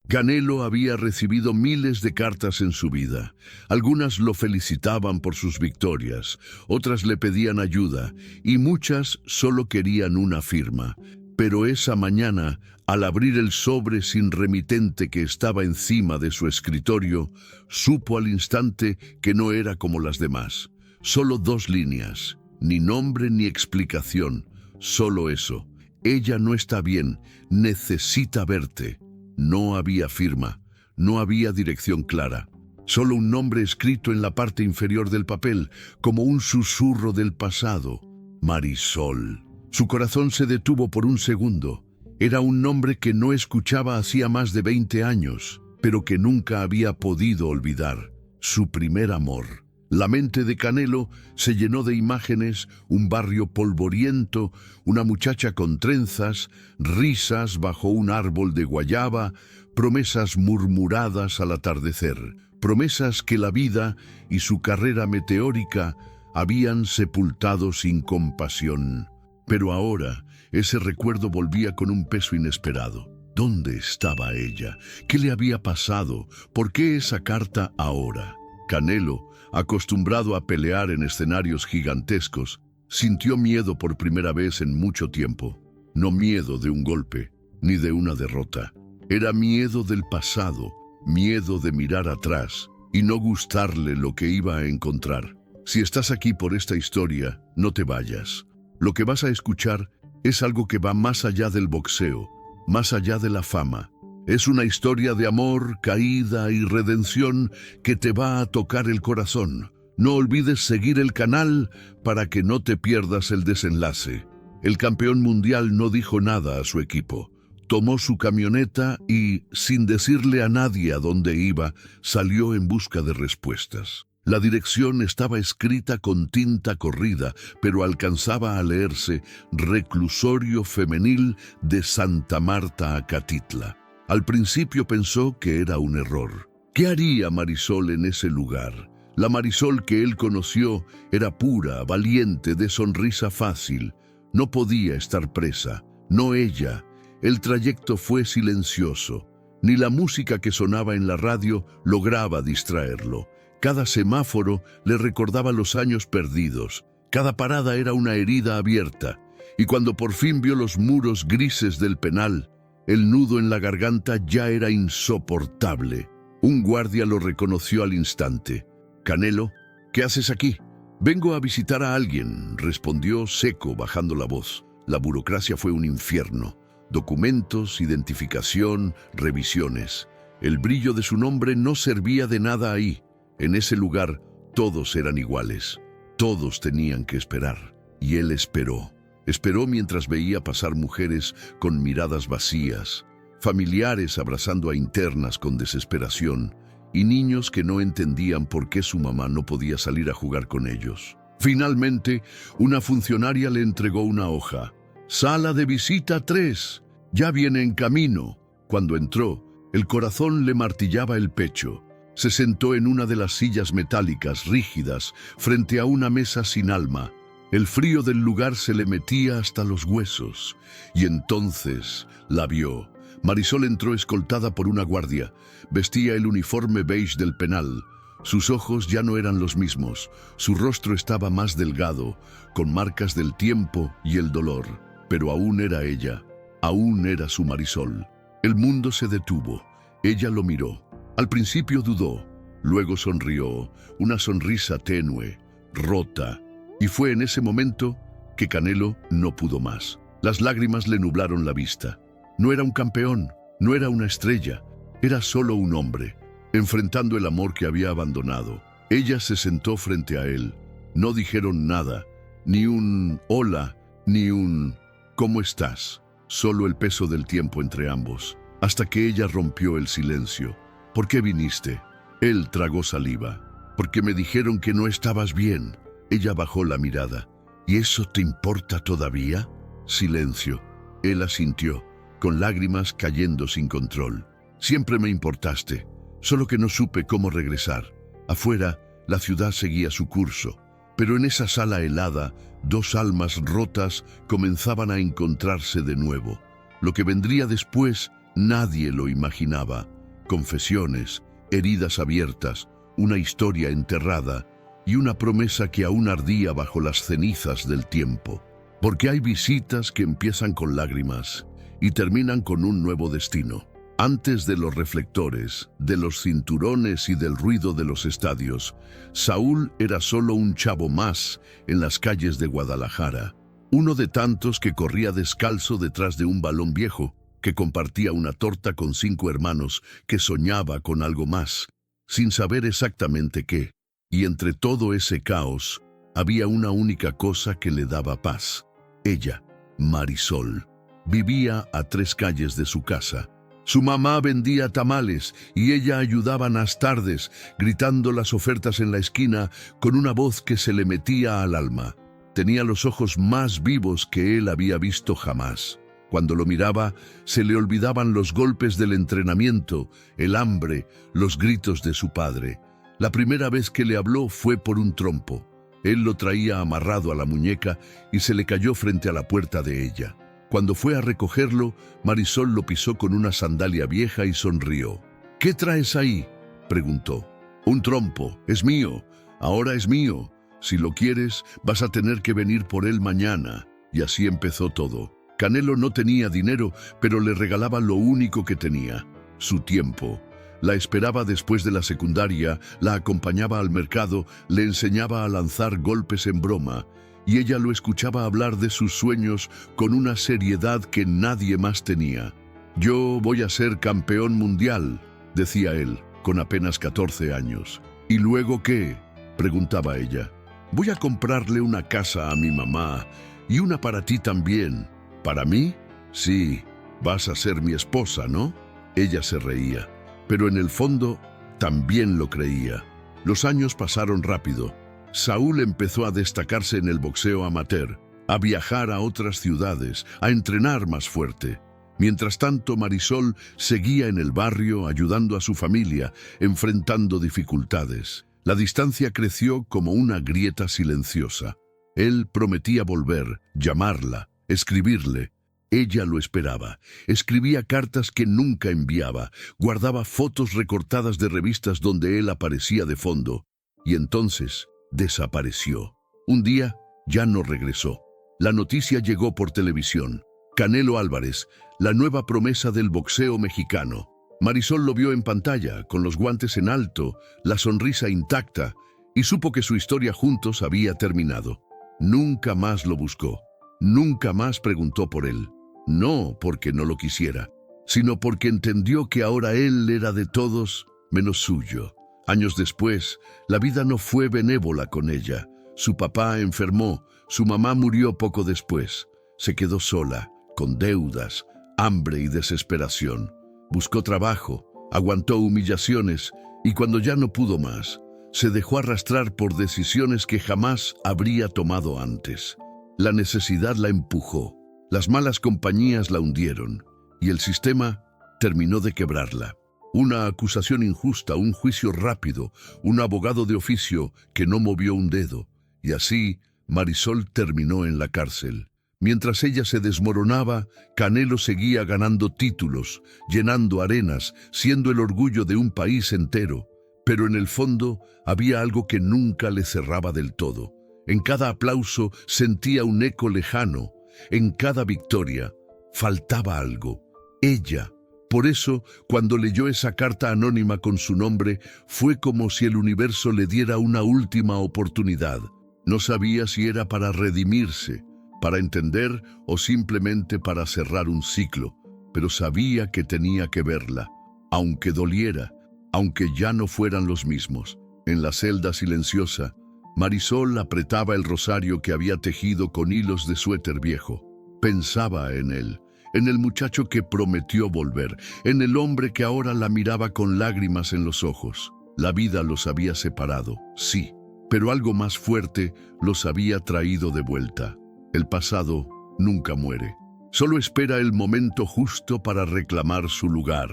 Canelo había recibido miles de cartas en su vida. Algunas lo felicitaban por sus victorias, otras le pedían ayuda y muchas solo querían una firma. Pero esa mañana, al abrir el sobre sin remitente que estaba encima de su escritorio, supo al instante que no era como las demás. Solo 2 líneas, ni nombre ni explicación, solo eso. Ella no está bien, necesita verte. No había firma, no había dirección clara. Solo un nombre escrito en la parte inferior del papel, como un susurro del pasado. Marisol. Su corazón se detuvo por un segundo. Era un nombre que no escuchaba hacía más de 20 años, pero que nunca había podido olvidar. Su primer amor. La mente de Canelo se llenó de imágenes, un barrio polvoriento, una muchacha con trenzas, risas bajo un árbol de guayaba, promesas murmuradas al atardecer, promesas que la vida y su carrera meteórica habían sepultado sin compasión. Pero ahora, ese recuerdo volvía con un peso inesperado. ¿Dónde estaba ella? ¿Qué le había pasado? ¿Por qué esa carta ahora? Canelo, acostumbrado a pelear en escenarios gigantescos, sintió miedo por primera vez en mucho tiempo. No miedo de un golpe, ni de una derrota. Era miedo del pasado, miedo de mirar atrás y no gustarle lo que iba a encontrar. Si estás aquí por esta historia, no te vayas. Lo que vas a escuchar es algo que va más allá del boxeo, más allá de la fama. Es una historia de amor, caída y redención que te va a tocar el corazón. No olvides seguir el canal para que no te pierdas el desenlace. El campeón mundial no dijo nada a su equipo. Tomó su camioneta y, sin decirle a nadie a dónde iba, salió en busca de respuestas. La dirección estaba escrita con tinta corrida, pero alcanzaba a leerse Reclusorio Femenil de Santa Marta, Acatitla. Al principio pensó que era un error. ¿Qué haría Marisol en ese lugar? La Marisol que él conoció era pura, valiente, de sonrisa fácil. No podía estar presa, no ella. El trayecto fue silencioso. Ni la música que sonaba en la radio lograba distraerlo. Cada semáforo le recordaba los años perdidos. Cada parada era una herida abierta. Y cuando por fin vio los muros grises del penal, el nudo en la garganta ya era insoportable. Un guardia lo reconoció al instante. «Canelo, ¿qué haces aquí?» «Vengo a visitar a alguien», respondió seco, bajando la voz. La burocracia fue un infierno. Documentos, identificación, revisiones. El brillo de su nombre no servía de nada ahí. En ese lugar todos eran iguales. Todos tenían que esperar. Y él esperó. Esperó mientras veía pasar mujeres con miradas vacías, familiares abrazando a internas con desesperación y niños que no entendían por qué su mamá no podía salir a jugar con ellos. Finalmente, una funcionaria le entregó una hoja. «Sala de visita 3. Ya viene en camino». Cuando entró, el corazón le martillaba el pecho. Se sentó en una de las sillas metálicas rígidas frente a una mesa sin alma. El frío del lugar se le metía hasta los huesos. Y entonces la vio. Marisol entró escoltada por una guardia. Vestía el uniforme beige del penal. Sus ojos ya no eran los mismos. Su rostro estaba más delgado, con marcas del tiempo y el dolor. Pero aún era ella. Aún era su Marisol. El mundo se detuvo. Ella lo miró. Al principio dudó. Luego sonrió. Una sonrisa tenue, rota. Y fue en ese momento que Canelo no pudo más. Las lágrimas le nublaron la vista. No era un campeón, no era una estrella, era solo un hombre, enfrentando el amor que había abandonado. Ella se sentó frente a él. No dijeron nada, ni un hola, ni un ¿cómo estás? Solo el peso del tiempo entre ambos, hasta que ella rompió el silencio. ¿Por qué viniste? Él tragó saliva. Porque me dijeron que no estabas bien. Ella bajó la mirada. ¿Y eso te importa todavía? Silencio. Él asintió, con lágrimas cayendo sin control. Siempre me importaste, solo que no supe cómo regresar. Afuera, la ciudad seguía su curso, pero en esa sala helada, 2 almas rotas comenzaban a encontrarse de nuevo. Lo que vendría después, nadie lo imaginaba. confesiones, heridas abiertas, una historia enterrada y una promesa que aún ardía bajo las cenizas del tiempo. Porque hay visitas que empiezan con lágrimas y terminan con un nuevo destino. Antes de los reflectores, de los cinturones y del ruido de los estadios, Saúl era solo un chavo más en las calles de Guadalajara. Uno de tantos que corría descalzo detrás de un balón viejo, que compartía una torta con 5 hermanos, que soñaba con algo más, sin saber exactamente qué. Y entre todo ese caos, había una única cosa que le daba paz. Ella, Marisol, vivía a 3 calles de su casa. Su mamá vendía tamales y ella ayudaba las tardes, gritando las ofertas en la esquina con una voz que se le metía al alma. Tenía los ojos más vivos que él había visto jamás. Cuando lo miraba, se le olvidaban los golpes del entrenamiento, el hambre, los gritos de su padre. La primera vez que le habló fue por un trompo. Él lo traía amarrado a la muñeca y se le cayó frente a la puerta de ella. Cuando fue a recogerlo, Marisol lo pisó con una sandalia vieja y sonrió. «¿Qué traes ahí?», preguntó. «Un trompo, es mío, ahora es mío. Si lo quieres, vas a tener que venir por él mañana». Y así empezó todo. Canelo no tenía dinero, pero le regalaba lo único que tenía, su tiempo. La esperaba después de la secundaria, la acompañaba al mercado, le enseñaba a lanzar golpes en broma, y ella lo escuchaba hablar de sus sueños con una seriedad que nadie más tenía. «Yo voy a ser campeón mundial», decía él, con apenas 14 años. «¿Y luego qué?», preguntaba ella. «Voy a comprarle una casa a mi mamá y una para ti también». «¿Para mí?». «Sí, vas a ser mi esposa, ¿no?». Ella se reía, pero en el fondo también lo creía. Los años pasaron rápido. Saúl empezó a destacarse en el boxeo amateur, a viajar a otras ciudades, a entrenar más fuerte. Mientras tanto, Marisol seguía en el barrio ayudando a su familia, enfrentando dificultades. La distancia creció como una grieta silenciosa. Él prometía volver, llamarla, escribirle. Ella lo esperaba. Escribía cartas que nunca enviaba, guardaba fotos recortadas de revistas donde él aparecía de fondo. Y entonces desapareció. Un día ya no regresó. La noticia llegó por televisión. Canelo Álvarez, la nueva promesa del boxeo mexicano. Marisol lo vio en pantalla, con los guantes en alto, la sonrisa intacta, y supo que su historia juntos había terminado. Nunca más lo buscó. Nunca más preguntó por él. No porque no lo quisiera, sino porque entendió que ahora él era de todos menos suyo. Años después, la vida no fue benévola con ella. Su papá enfermó, su mamá murió poco después. Se quedó sola, con deudas, hambre y desesperación. Buscó trabajo, aguantó humillaciones y cuando ya no pudo más, se dejó arrastrar por decisiones que jamás habría tomado antes. La necesidad la empujó, las malas compañías la hundieron y el sistema terminó de quebrarla. Una acusación injusta, un juicio rápido, un abogado de oficio que no movió un dedo. Y así, Marisol terminó en la cárcel. Mientras ella se desmoronaba, Canelo seguía ganando títulos, llenando arenas, siendo el orgullo de un país entero. Pero en el fondo había algo que nunca le cerraba del todo. En cada aplauso sentía un eco lejano. En cada victoria faltaba algo. Ella. Por eso, cuando leyó esa carta anónima con su nombre, fue como si el universo le diera una última oportunidad. No sabía si era para redimirse, para entender o simplemente para cerrar un ciclo, pero sabía que tenía que verla, aunque doliera, aunque ya no fueran los mismos. En la celda silenciosa, Marisol apretaba el rosario que había tejido con hilos de suéter viejo. Pensaba en él, en el muchacho que prometió volver, en el hombre que ahora la miraba con lágrimas en los ojos. La vida los había separado, sí, pero algo más fuerte los había traído de vuelta. El pasado nunca muere. Solo espera el momento justo para reclamar su lugar,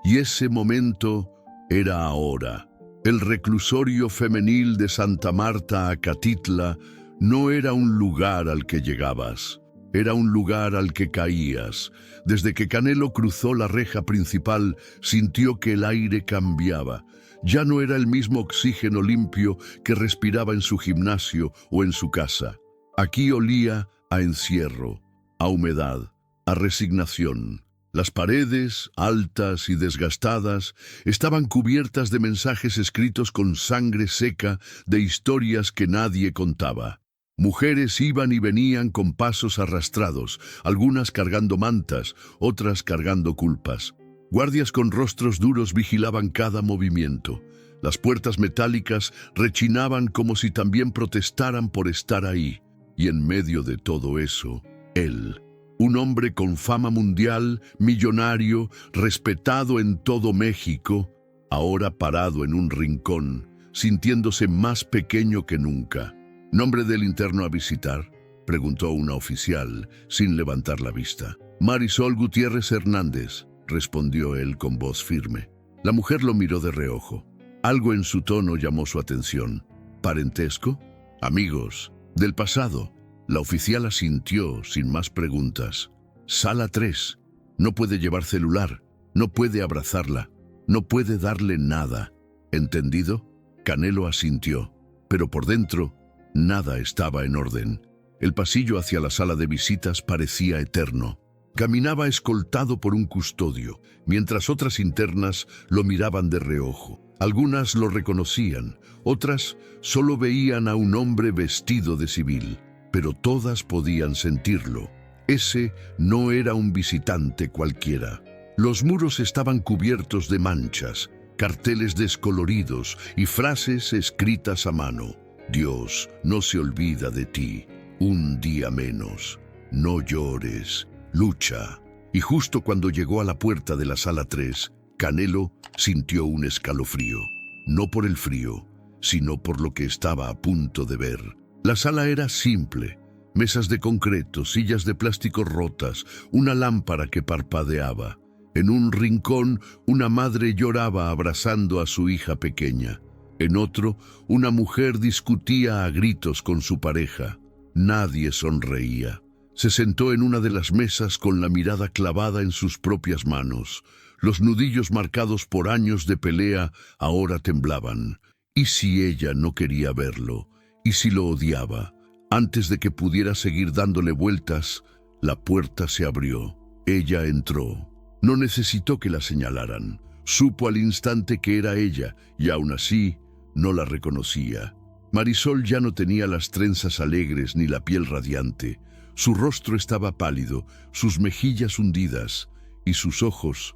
y ese momento era ahora. El reclusorio femenil de Santa Marta, Acatitla, no era un lugar al que llegabas. Era un lugar al que caías. Desde que Canelo cruzó la reja principal, sintió que el aire cambiaba. Ya no era el mismo oxígeno limpio que respiraba en su gimnasio o en su casa. Aquí olía a encierro, a humedad, a resignación. Las paredes, altas y desgastadas, estaban cubiertas de mensajes escritos con sangre seca de historias que nadie contaba. Mujeres iban y venían con pasos arrastrados, algunas cargando mantas, otras cargando culpas. Guardias con rostros duros vigilaban cada movimiento. Las puertas metálicas rechinaban como si también protestaran por estar ahí. Y en medio de todo eso, él, un hombre con fama mundial, millonario, respetado en todo México, ahora parado en un rincón, sintiéndose más pequeño que nunca. ¿Nombre del interno a visitar?, preguntó una oficial, sin levantar la vista. Marisol Gutiérrez Hernández, respondió él con voz firme. La mujer lo miró de reojo. Algo en su tono llamó su atención. ¿Parentesco? Amigos. Del pasado. La oficial asintió sin más preguntas. Sala 3. No puede llevar celular. No puede abrazarla. No puede darle nada. ¿Entendido? Canelo asintió. Pero por dentro, nada estaba en orden. El pasillo hacia la sala de visitas parecía eterno. Caminaba escoltado por un custodio, mientras otras internas lo miraban de reojo. Algunas lo reconocían, otras solo veían a un hombre vestido de civil, pero todas podían sentirlo. Ese no era un visitante cualquiera. Los muros estaban cubiertos de manchas, carteles descoloridos y frases escritas a mano. Dios no se olvida de ti, un día menos. No llores, lucha. Y justo cuando llegó a la puerta de la sala 3, Canelo sintió un escalofrío. No por el frío, sino por lo que estaba a punto de ver. La sala era simple. Mesas de concreto, sillas de plástico rotas, una lámpara que parpadeaba. En un rincón, una madre lloraba abrazando a su hija pequeña. En otro, una mujer discutía a gritos con su pareja. Nadie sonreía. Se sentó en una de las mesas con la mirada clavada en sus propias manos. Los nudillos marcados por años de pelea ahora temblaban. ¿Y si ella no quería verlo? ¿Y si lo odiaba? Antes de que pudiera seguir dándole vueltas, la puerta se abrió. Ella entró. No necesitó que la señalaran. Supo al instante que era ella, y aún así no la reconocía. Marisol ya no tenía las trenzas alegres ni la piel radiante. Su rostro estaba pálido, sus mejillas hundidas, y sus ojos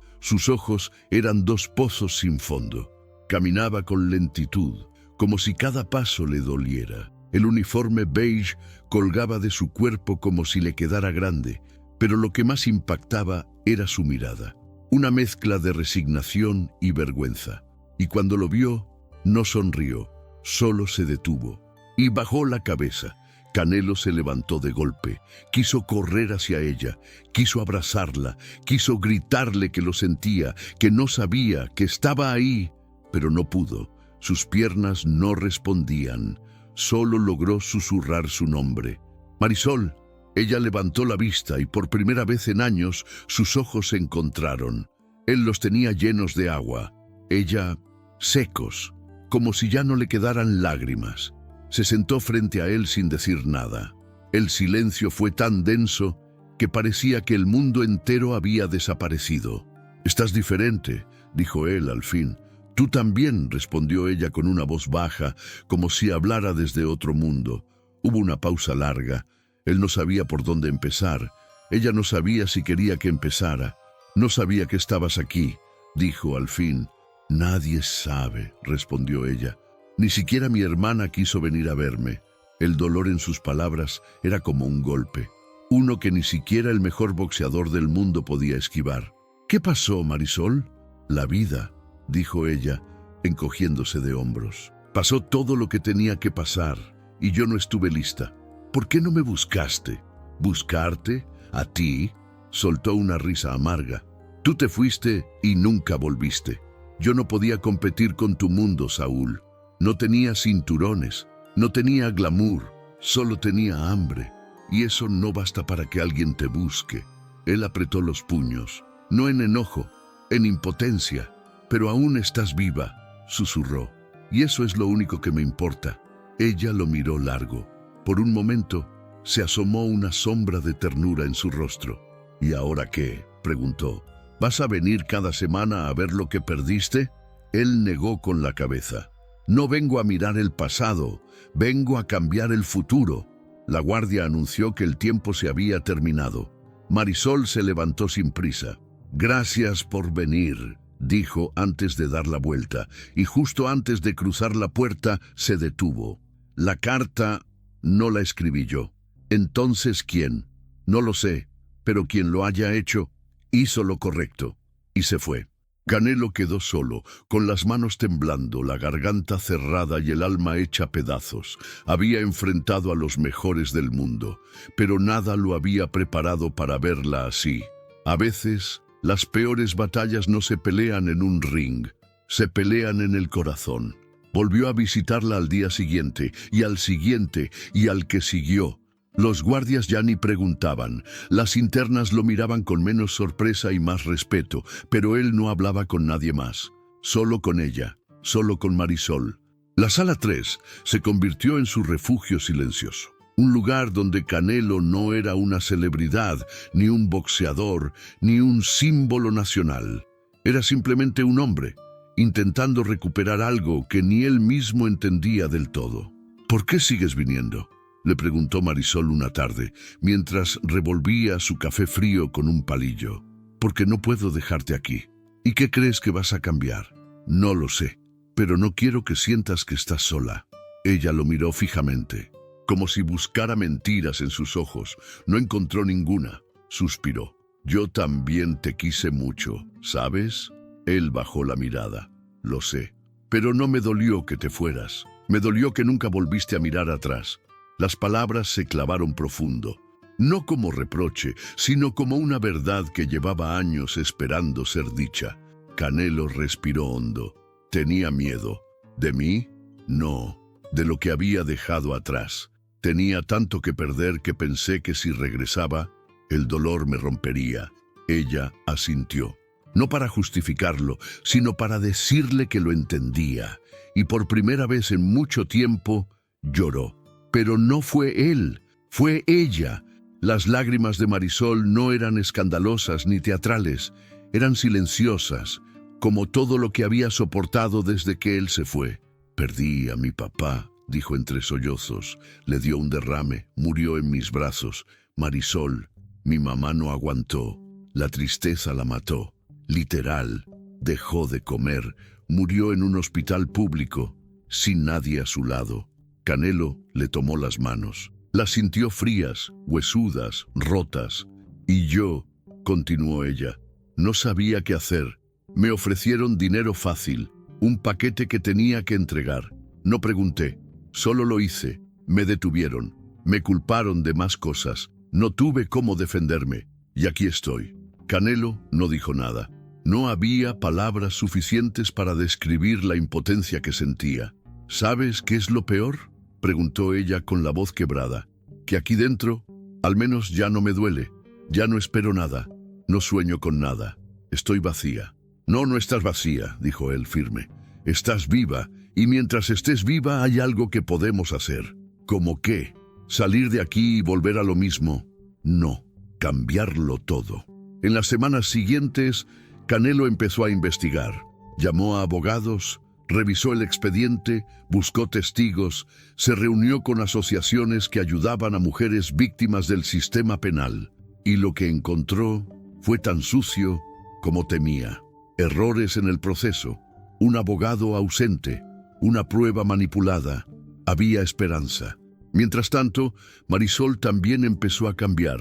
eran dos pozos sin fondo. Caminaba con lentitud, como si cada paso le doliera. El uniforme beige colgaba de su cuerpo como si le quedara grande, pero lo que más impactaba era su mirada, una mezcla de resignación y vergüenza. Y cuando lo vio, no sonrió, solo se detuvo y bajó la cabeza. Canelo se levantó de golpe, quiso correr hacia ella, quiso abrazarla, quiso gritarle que lo sentía, que no sabía, que estaba ahí, pero no pudo. Sus piernas no respondían, solo logró susurrar su nombre. Marisol. Ella levantó la vista y por primera vez en años sus ojos se encontraron. Él los tenía llenos de agua, ella secos, como si ya no le quedaran lágrimas. Se sentó frente a él sin decir nada. El silencio fue tan denso que parecía que el mundo entero había desaparecido. «Estás diferente», dijo él al fin. «Tú también», respondió ella con una voz baja, como si hablara desde otro mundo. Hubo una pausa larga. Él no sabía por dónde empezar. Ella no sabía si quería que empezara. «No sabía que estabas aquí», dijo al fin. «Nadie sabe», respondió ella. «Ni siquiera mi hermana quiso venir a verme». El dolor en sus palabras era como un golpe, uno que ni siquiera el mejor boxeador del mundo podía esquivar. «¿Qué pasó, Marisol?» «La vida», dijo ella, encogiéndose de hombros. «Pasó todo lo que tenía que pasar, y yo no estuve lista. ¿Por qué no me buscaste?» «¿Buscarte? ¿A ti?» Soltó una risa amarga. «Tú te fuiste y nunca volviste. Yo no podía competir con tu mundo, Saúl. No tenía cinturones, no tenía glamour, solo tenía hambre. y eso no basta para que alguien te busque. Él apretó los puños, no en enojo, en impotencia. Pero aún estás viva, susurró. Y eso es lo único que me importa. Ella lo miró largo. Por un momento, se asomó una sombra de ternura en su rostro. ¿Y ahora qué?, preguntó. ¿Vas a venir cada semana a ver lo que perdiste? Él negó con la cabeza. No vengo a mirar el pasado, vengo a cambiar el futuro. La guardia anunció que el tiempo se había terminado. Marisol se levantó sin prisa. Gracias por venir, dijo antes de dar la vuelta, y justo antes de cruzar la puerta se detuvo. La carta no la escribí yo. Entonces, ¿quién? No lo sé, pero quien lo haya hecho, hizo lo correcto. Y se fue. Canelo quedó solo, con las manos temblando, la garganta cerrada y el alma hecha pedazos. Había enfrentado a los mejores del mundo, pero nada lo había preparado para verla así. A veces, las peores batallas no se pelean en un ring, se pelean en el corazón. Volvió a visitarla al día siguiente, y al siguiente, y al que siguió. Los guardias ya ni preguntaban, las internas lo miraban con menos sorpresa y más respeto, pero él no hablaba con nadie más, solo con ella, solo con Marisol. La sala 3 se convirtió en su refugio silencioso, un lugar donde Canelo no era una celebridad, ni un boxeador, ni un símbolo nacional. Era simplemente un hombre, intentando recuperar algo que ni él mismo entendía del todo. ¿Por qué sigues viniendo?, le preguntó Marisol una tarde, mientras revolvía su café frío con un palillo. Porque no puedo dejarte aquí. ¿Y qué crees que vas a cambiar? No lo sé, pero no quiero que sientas que estás sola. Ella lo miró fijamente, como si buscara mentiras en sus ojos. No encontró ninguna. Suspiró. Yo también te quise mucho, ¿sabes? Él bajó la mirada. Lo sé, pero no me dolió que te fueras. Me dolió que nunca volviste a mirar atrás. Las palabras se clavaron profundo, no como reproche, sino como una verdad que llevaba años esperando ser dicha. Canelo respiró hondo. Tenía miedo. ¿De mí? No, de lo que había dejado atrás. Tenía tanto que perder que pensé que si regresaba, el dolor me rompería. Ella asintió, no para justificarlo, sino para decirle que lo entendía. Y por primera vez en mucho tiempo, lloró. Pero no fue él, fue ella. Las lágrimas de Marisol no eran escandalosas ni teatrales, eran silenciosas, como todo lo que había soportado desde que él se fue. Perdí a mi papá, dijo entre sollozos. Le dio un derrame, murió en mis brazos. Marisol, mi mamá no aguantó. La tristeza la mató. Literal, dejó de comer. Murió en un hospital público, sin nadie a su lado. Canelo le tomó las manos. Las sintió frías, huesudas, rotas. Y yo, continuó ella, no sabía qué hacer. Me ofrecieron dinero fácil, un paquete que tenía que entregar. No pregunté, solo lo hice. Me detuvieron, me culparon de más cosas. No tuve cómo defenderme. Y aquí estoy. Canelo no dijo nada. No había palabras suficientes para describir la impotencia que sentía. ¿Sabes qué es lo peor?, preguntó ella con la voz quebrada. Que aquí dentro, al menos ya no me duele. Ya no espero nada. No sueño con nada. Estoy vacía. No, no estás vacía, dijo él firme. Estás viva, y mientras estés viva hay algo que podemos hacer. ¿Cómo qué? ¿Salir de aquí y volver a lo mismo? No, cambiarlo todo. En las semanas siguientes, Canelo empezó a investigar. Llamó a abogados, revisó el expediente, buscó testigos, se reunió con asociaciones que ayudaban a mujeres víctimas del sistema penal. Y lo que encontró fue tan sucio como temía. Errores en el proceso, un abogado ausente, una prueba manipulada. Había esperanza. Mientras tanto, Marisol también empezó a cambiar.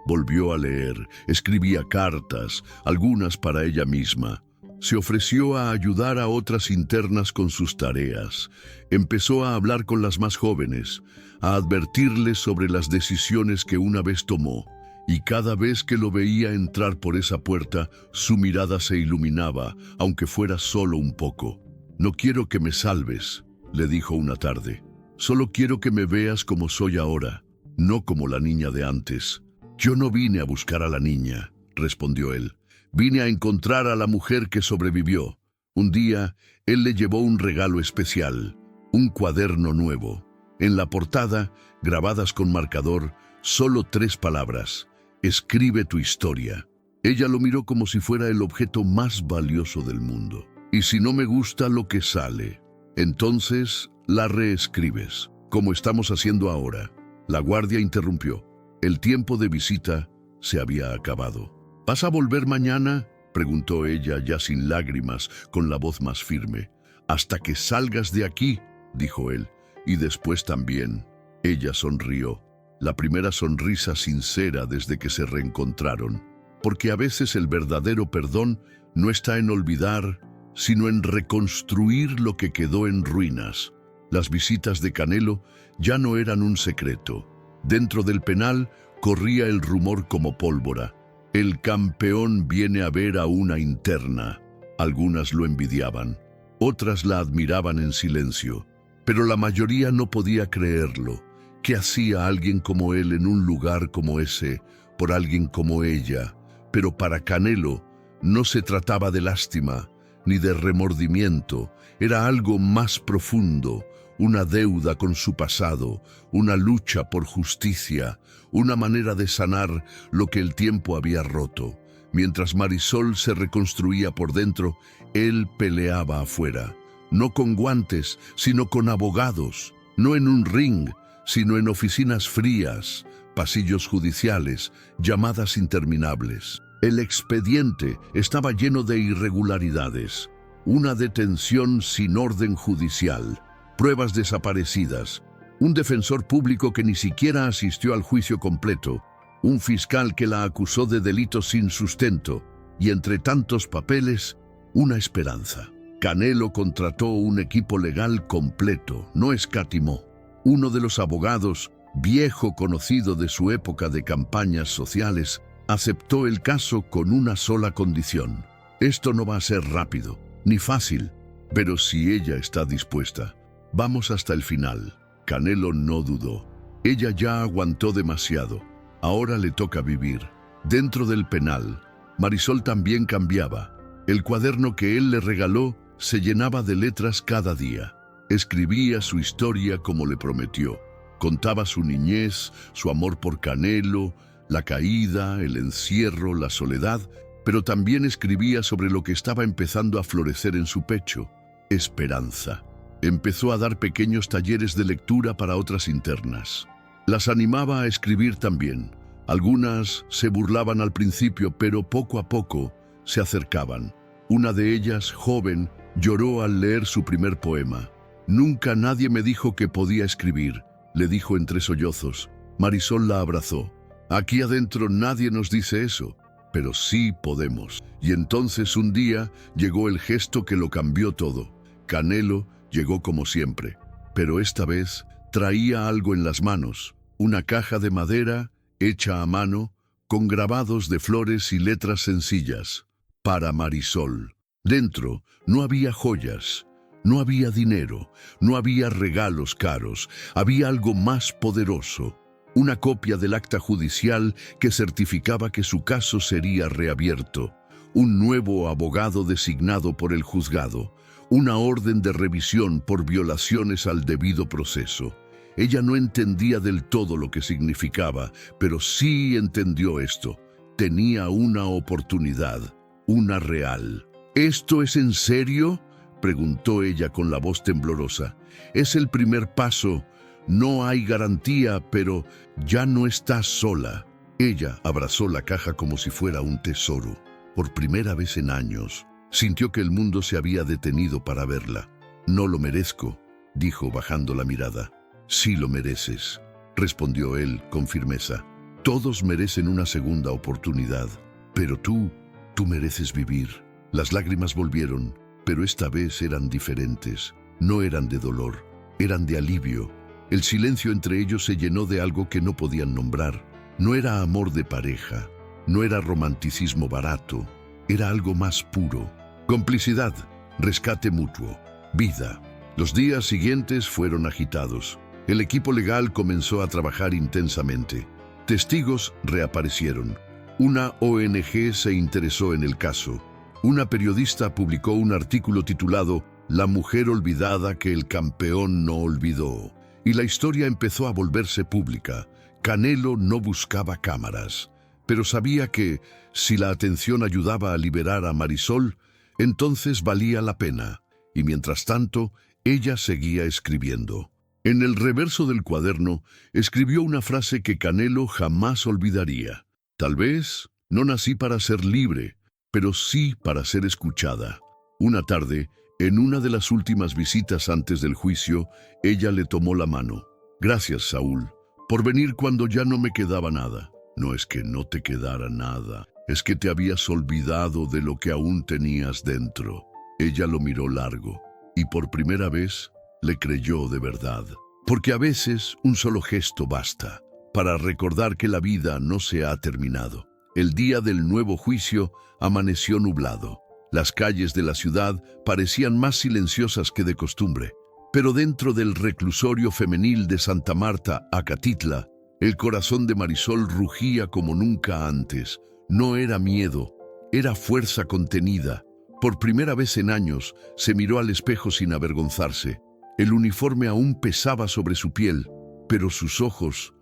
Volvió a leer, escribía cartas, algunas para ella misma. Se ofreció a ayudar a otras internas con sus tareas. Empezó a hablar con las más jóvenes, a advertirles sobre las decisiones que una vez tomó. Y cada vez que lo veía entrar por esa puerta, su mirada se iluminaba, aunque fuera solo un poco. «No quiero que me salves», le dijo una tarde. «Solo quiero que me veas como soy ahora. no como la niña de antes. Yo no vine a buscar a la niña, respondió él. Vine a encontrar a la mujer que sobrevivió. Un día, él le llevó un regalo especial, un cuaderno nuevo. En la portada, grabadas con marcador, solo 3 palabras: escribe tu historia. Ella lo miró como si fuera el objeto más valioso del mundo. Y si no me gusta lo que sale, entonces la reescribes, como estamos haciendo ahora. La guardia interrumpió. El tiempo de visita se había acabado. ¿Vas a volver mañana?, preguntó ella, ya sin lágrimas, con la voz más firme. Hasta que salgas de aquí, dijo él, y después también. Ella sonrió, la primera sonrisa sincera desde que se reencontraron, porque a veces el verdadero perdón no está en olvidar, sino en reconstruir lo que quedó en ruinas. Las visitas de Canelo ya no eran un secreto. Dentro del penal corría el rumor como pólvora. El campeón viene a ver a una interna. Algunas lo envidiaban, otras la admiraban en silencio, pero la mayoría no podía creerlo. ¿Qué hacía alguien como él en un lugar como ese, por alguien como ella? Pero para Canelo no se trataba de lástima, ni de remordimiento. Era algo más profundo, una deuda con su pasado, una lucha por justicia, una manera de sanar lo que el tiempo había roto. Mientras Marisol se reconstruía por dentro, él peleaba afuera, no con guantes, sino con abogados, no en un ring, sino en oficinas frías, pasillos judiciales, llamadas interminables. El expediente estaba lleno de irregularidades, una detención sin orden judicial, pruebas desaparecidas, un defensor público que ni siquiera asistió al juicio completo, un fiscal que la acusó de delitos sin sustento, y entre tantos papeles, una esperanza. Canelo contrató un equipo legal completo, no escatimó. Uno de los abogados, viejo conocido de su época de campañas sociales, aceptó el caso con una sola condición. Esto no va a ser rápido, ni fácil, pero si ella está dispuesta, vamos hasta el final. Canelo no dudó. Ella ya aguantó demasiado. Ahora le toca vivir. Dentro del penal, Marisol también cambiaba. El cuaderno que él le regaló se llenaba de letras cada día. Escribía su historia como le prometió. Contaba su niñez, su amor por Canelo, la caída, el encierro, la soledad, pero también escribía sobre lo que estaba empezando a florecer en su pecho: esperanza. Empezó a dar pequeños talleres de lectura para otras internas. Las animaba a escribir también. Algunas se burlaban al principio, pero poco a poco se acercaban. Una de ellas, joven, lloró al leer su primer poema. Nunca nadie me dijo que podía escribir, le dijo entre sollozos. Marisol la abrazó. Aquí adentro nadie nos dice eso, pero sí podemos. Y entonces un día llegó el gesto que lo cambió todo. Canelo llegó como siempre, pero esta vez traía algo en las manos, una caja de madera hecha a mano, con grabados de flores y letras sencillas. Para Marisol. Dentro no había joyas, no había dinero, no había regalos caros, había algo más poderoso. Una copia del acta judicial que certificaba que su caso sería reabierto, un nuevo abogado designado por el juzgado, una orden de revisión por violaciones al debido proceso. Ella no entendía del todo lo que significaba, pero sí entendió esto. Tenía una oportunidad, una real. ¿Esto es en serio?, preguntó ella con la voz temblorosa. Es el primer paso. No hay garantía, pero ya no estás sola. Ella abrazó la caja como si fuera un tesoro. Por primera vez en años, sintió que el mundo se había detenido para verla. No lo merezco, dijo bajando la mirada. Sí lo mereces, respondió él con firmeza. Todos merecen una segunda oportunidad, pero tú mereces vivir. Las lágrimas volvieron, pero esta vez eran diferentes. No eran de dolor, eran de alivio. El silencio entre ellos se llenó de algo que no podían nombrar. No era amor de pareja, no era romanticismo barato, era algo más puro. Complicidad, rescate mutuo, vida. Los días siguientes fueron agitados. El equipo legal comenzó a trabajar intensamente. Testigos reaparecieron. Una ONG se interesó en el caso. Una periodista publicó un artículo titulado "La mujer olvidada que el campeón no olvidó". Y la historia empezó a volverse pública. Canelo no buscaba cámaras, pero sabía que, si la atención ayudaba a liberar a Marisol, entonces valía la pena. Y mientras tanto, ella seguía escribiendo. En el reverso del cuaderno, escribió una frase que Canelo jamás olvidaría. Tal vez no nací para ser libre, pero sí para ser escuchada. Una tarde, en una de las últimas visitas antes del juicio, ella le tomó la mano. Gracias, Saúl, por venir cuando ya no me quedaba nada. No es que no te quedara nada, es que te habías olvidado de lo que aún tenías dentro. Ella lo miró largo, y por primera vez le creyó de verdad. Porque a veces un solo gesto basta para recordar que la vida no se ha terminado. El día del nuevo juicio amaneció nublado. Las calles de la ciudad parecían más silenciosas que de costumbre. Pero dentro del reclusorio femenil de Santa Marta, Acatitla, el corazón de Marisol rugía como nunca antes. No era miedo, era fuerza contenida. Por primera vez en años, se miró al espejo sin avergonzarse. El uniforme aún pesaba sobre su piel, pero sus ojos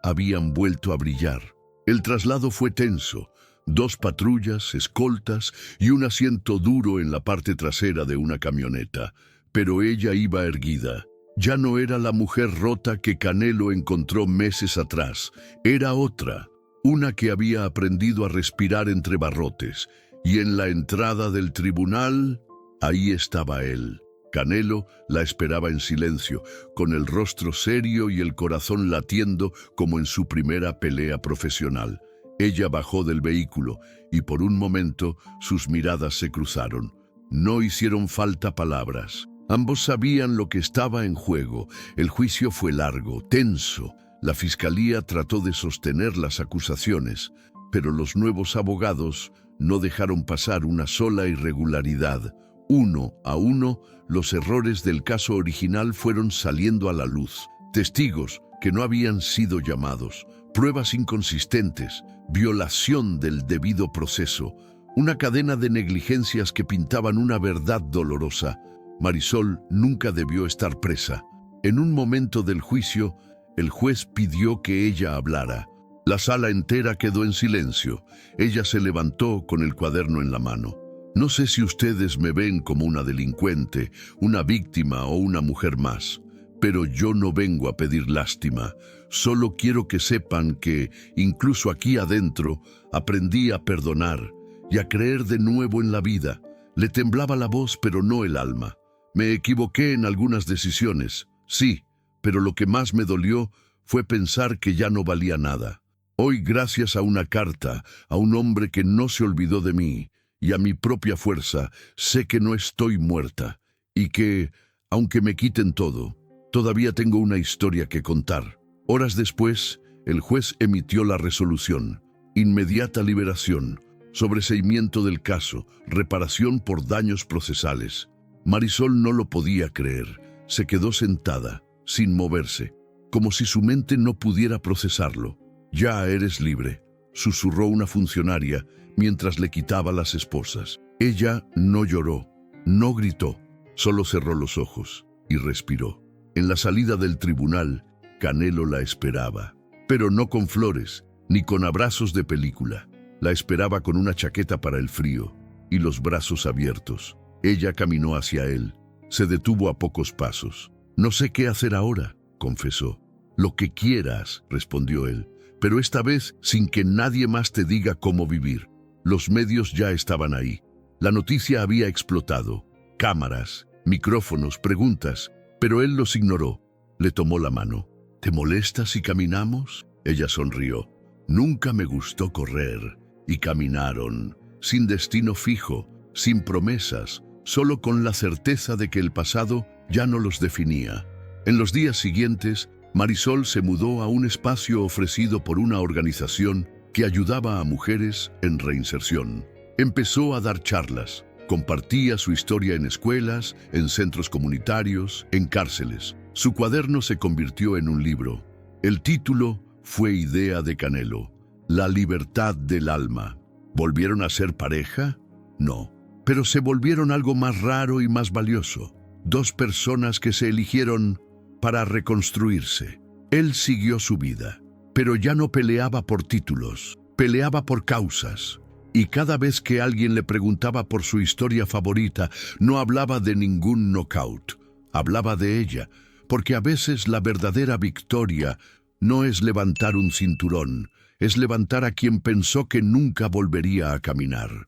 habían vuelto a brillar. El traslado fue tenso. 2 patrullas, escoltas y un asiento duro en la parte trasera de una camioneta. Pero ella iba erguida. Ya no era la mujer rota que Canelo encontró meses atrás. Era otra, una que había aprendido a respirar entre barrotes. Y en la entrada del tribunal, ahí estaba él. Canelo la esperaba en silencio, con el rostro serio y el corazón latiendo como en su primera pelea profesional. Ella bajó del vehículo y por un momento sus miradas se cruzaron. No hicieron falta palabras. Ambos sabían lo que estaba en juego. El juicio fue largo, tenso. La fiscalía trató de sostener las acusaciones, pero los nuevos abogados no dejaron pasar una sola irregularidad. Uno a uno, los errores del caso original fueron saliendo a la luz. Testigos que no habían sido llamados, pruebas inconsistentes, violación del debido proceso, una cadena de negligencias que pintaban una verdad dolorosa. Marisol nunca debió estar presa. En un momento del juicio, el juez pidió que ella hablara. La sala entera quedó en silencio. Ella se levantó con el cuaderno en la mano. No sé si ustedes me ven como una delincuente, una víctima o una mujer más, pero yo no vengo a pedir lástima. Solo quiero que sepan que, incluso aquí adentro, aprendí a perdonar y a creer de nuevo en la vida. Le temblaba la voz, pero no el alma. Me equivoqué en algunas decisiones, sí, pero lo que más me dolió fue pensar que ya no valía nada. Hoy, gracias a una carta, a un hombre que no se olvidó de mí, y a mi propia fuerza, sé que no estoy muerta, y que, aunque me quiten todo, todavía tengo una historia que contar. Horas después, el juez emitió la resolución: inmediata liberación, sobreseimiento del caso, reparación por daños procesales. Marisol no lo podía creer. Se quedó sentada, sin moverse, como si su mente no pudiera procesarlo. «Ya eres libre», susurró una funcionaria mientras le quitaba las esposas. Ella no lloró, no gritó, solo cerró los ojos y respiró. En la salida del tribunal, Canelo la esperaba, pero no con flores, ni con abrazos de película. La esperaba con una chaqueta para el frío y los brazos abiertos. Ella caminó hacia él. Se detuvo a pocos pasos. «No sé qué hacer ahora», confesó. «Lo que quieras», respondió él, «pero esta vez sin que nadie más te diga cómo vivir». Los medios ya estaban ahí. La noticia había explotado. Cámaras, micrófonos, preguntas, pero él los ignoró. Le tomó la mano. «¿Te molesta si caminamos?». Ella sonrió. «Nunca me gustó correr». Y caminaron, sin destino fijo, sin promesas, solo con la certeza de que el pasado ya no los definía. En los días siguientes, Marisol se mudó a un espacio ofrecido por una organización que ayudaba a mujeres en reinserción. Empezó a dar charlas, compartía su historia en escuelas, en centros comunitarios, en cárceles. Su cuaderno se convirtió en un libro. El título fue idea de Canelo, La libertad del alma. ¿Volvieron a ser pareja? No, pero se volvieron algo más raro y más valioso. Dos personas que se eligieron para reconstruirse. Él siguió su vida, pero ya no peleaba por títulos, peleaba por causas. Y cada vez que alguien le preguntaba por su historia favorita, no hablaba de ningún knockout, hablaba de ella, porque a veces la verdadera victoria no es levantar un cinturón, es levantar a quien pensó que nunca volvería a caminar.